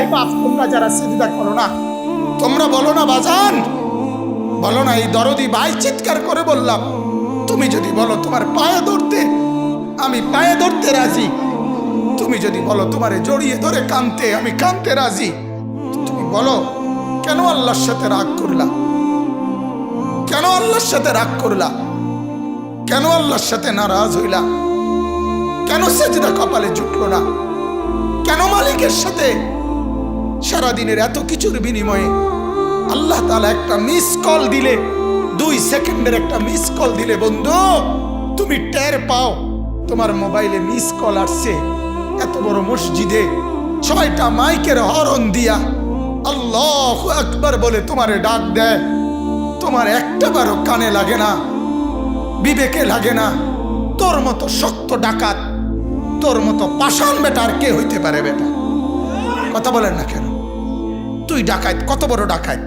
ভাই বাপ, তোমরা যারা সিজদা করো না, তোমরা বলো না বাজান, বলো না। এই দরদি ভাই চিৎকার করে বললাম, তুমি যদি বলো তোমার পায়ে ধরতে, আমি পায়ে ধরতে রাজি। তুমি যদি বলো তোমারে জড়িয়ে ধরে কাঁদতে, আমি কাঁদতে রাজি। তুমি বলো কেন আল্লাহর সাথে রাগ করলা? কেন আল্লাহর সাথে রাগ করলা? কেন আল্লাহর সাথে নারাজ হইলা? কেন সেজদা কপালে জুটলো না? কেন মালিকের সাথে সারাদিনের এত কিছুর বিনিময়ে আল্লাহ তাআলা একটা মিস কল দিলে, 2 সেকেন্ডের একটা মিস কল দিলে বন্ধু তুমি টের পাও তোমার মোবাইলে মিস কল আসছে। এত বড় মসজিদে 6টা মাইকের হরন দিয়া আল্লাহু আকবার বলে তোমারে ডাক দেয়, তোমার একটাবারও কানে লাগে না, বিবেকে লাগে না। তোর মতো শক্ত ডাকাত, তোর মতো পাষাণ বেটা আর কে হইতে পারে? বেটা কথা বলেন না কেন? তুই ডাকাত, কত বড় ডাকাত!